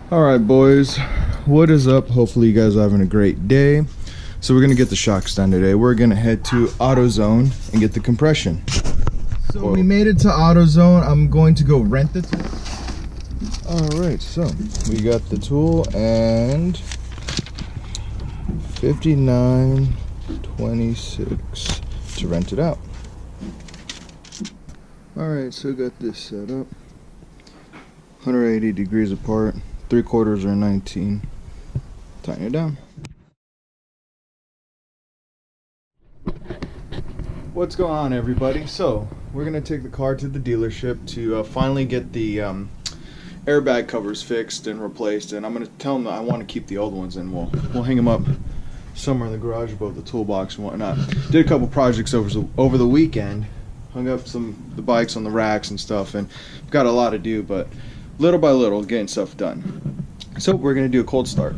Alright boys, what is up? Hopefully you guys are having a great day. So we're gonna get the shocks done today. We're gonna head to AutoZone and get the compression. So we made it to AutoZone. I'm going to go rent the tool. Alright, so we got the tool and $59.26 to rent it out. Alright, so got this set up. 180 degrees apart. 3/4 are 19. Tighten it down. What's going on, everybody? So we're gonna take the car to the dealership to finally get the airbag covers fixed and replaced, and I'm gonna tell them that I want to keep the old ones, and we'll hang them up somewhere in the garage above the toolbox and whatnot. Did a couple projects over the weekend. Hung up the bikes on the racks and stuff, and got a lot to do, but little by little getting stuff done. So we're gonna do a cold start.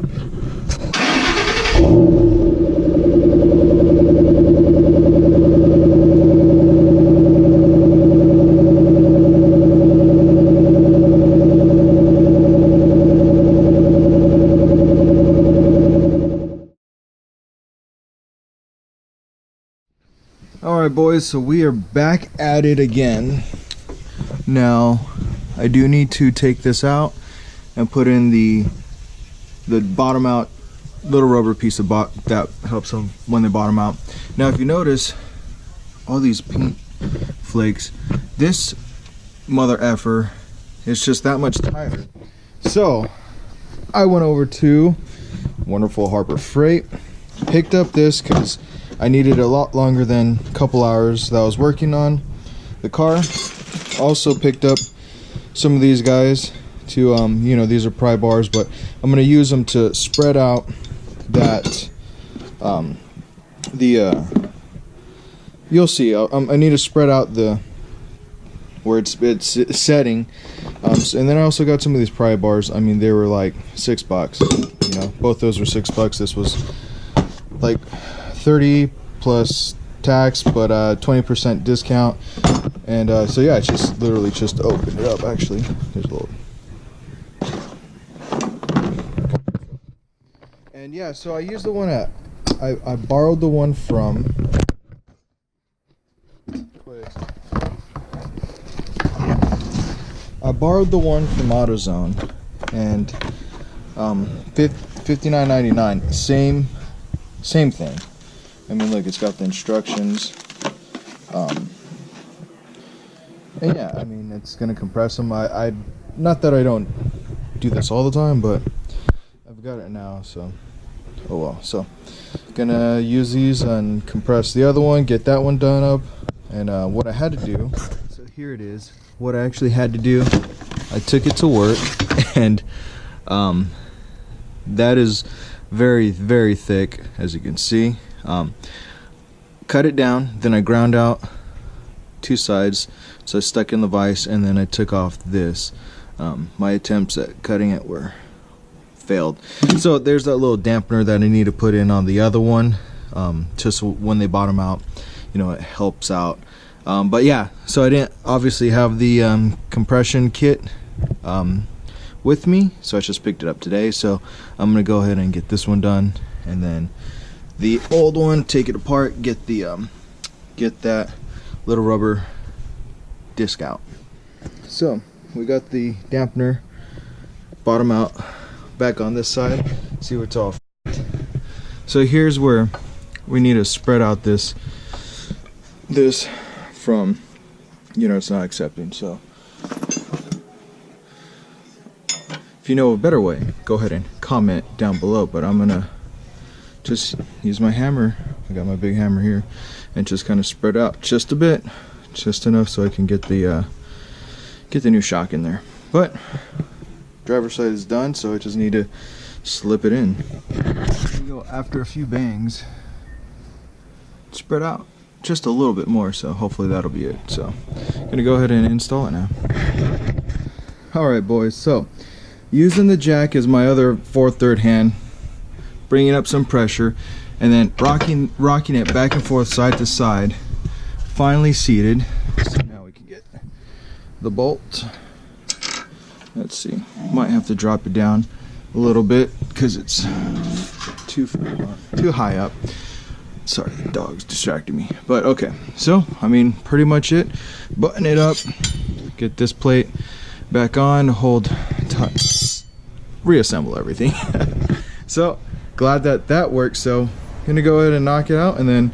Alright boys, so we are back at it again. Now I do need to take this out and put in the bottom out little rubber piece that helps them when they bottom out. Now if you notice all these paint flakes, this mother effer is just that much tighter. So I went over to wonderful Harbor Freight, picked up this because I needed a lot longer than a couple hours that I was working on the car. Also picked up some of these guys to you know, these are pry bars, but I'm going to use them to spread out that you'll see, I need to spread out the where it's setting, and then I also got some of these pry bars. I mean, they were like $6, you know, both those were $6. This was like 30 plus tax, but 20% discount. And so yeah, it's just literally just open it up. Actually, there's a little. And yeah, so I used the one at I borrowed the one from AutoZone, and $59.99, same thing. I mean, look, it's got the instructions. And yeah, I mean, it's gonna compress them. I not that I don't do this all the time, but I've got it now, so oh well. So gonna use these and compress the other one, get that one done up. And what I had to do, so here it is. What I actually had to do, I took it to work, and that is very, very thick, as you can see. Cut it down, then I ground out two sides, so I stuck in the vise, and then I took off this. My attempts at cutting it failed. So there's that little dampener that I need to put in on the other one, just when they bottom out, you know, it helps out. But yeah, so I didn't obviously have the compression kit with me, so I just picked it up today. So I'm gonna go ahead and get this one done, and then the old one, take it apart, get that little rubber disc out. So we got the dampener bottom out back on this side. See what's all. So here's where we need to spread out this from, you know, it's not accepting. So if you know a better way, go ahead and comment down below, but I'm gonna just use my hammer. I got my big hammer here, and just kind of spread out just a bit, just enough so I can get the new shock in there. But driver's side is done, so I just need to slip it in. There we go. After a few bangs, spread out just a little bit more, so hopefully that'll be it. So I'm gonna go ahead and install it now. Alright boys, so using the jack as my other 4/3 hand, bringing up some pressure, and then rocking it back and forth side to side, finally seated. So now we can get the bolt Let's see, might have to drop it down a little bit because it's too high up. Sorry, the dog's distracting me. But okay, so I mean, pretty much it. Button it up, get this plate back on, hold tight, reassemble everything. So glad that worked. So gonna go ahead and knock it out and then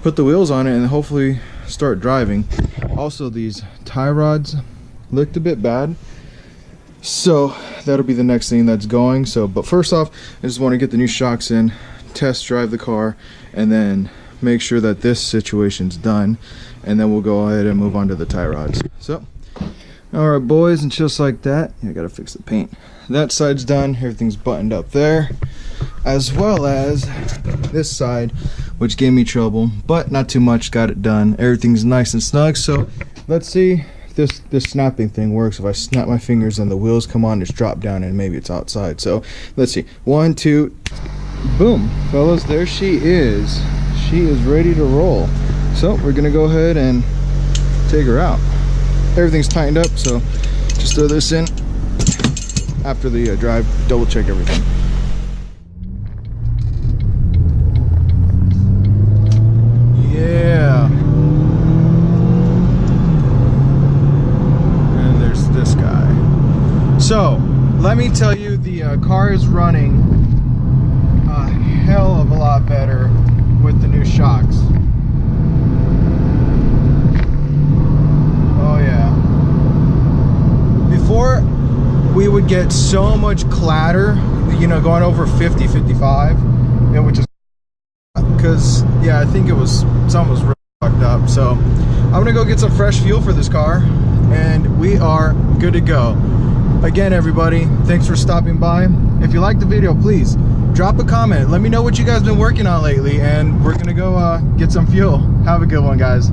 put the wheels on it and hopefully start driving. Also, these tie rods looked a bit bad, so that'll be the next thing that's going. So but first off, I just want to get the new shocks in, test drive the car, and then make sure that this situation's done, and then we'll go ahead and move on to the tie rods. So all right, boys, and just like that, I gotta fix the paint. That side's done, everything's buttoned up there, as well as this side, which gave me trouble, but not too much. Got it done, everything's nice and snug. So let's see if this snapping thing works. If I snap my fingers and the wheels come on, just drop down and maybe it's outside. So let's see, 1, 2, boom, fellas, there she is. She is ready to roll. So we're gonna go ahead and take her out. Everything's tightened up, so just throw this in after the drive, double check everything. Yeah. And there's this guy. So let me tell you, the car is running a hell of a lot better with the new shocks. Oh yeah. Before, we would get so much clatter, you know, going over 50, 55, and which is because, yeah, I think something was really fucked up. So I'm gonna go get some fresh fuel for this car and we are good to go. Again, everybody, thanks for stopping by. If you liked the video, please drop a comment, let me know what you guys been working on lately, and we're gonna go get some fuel. Have a good one, guys.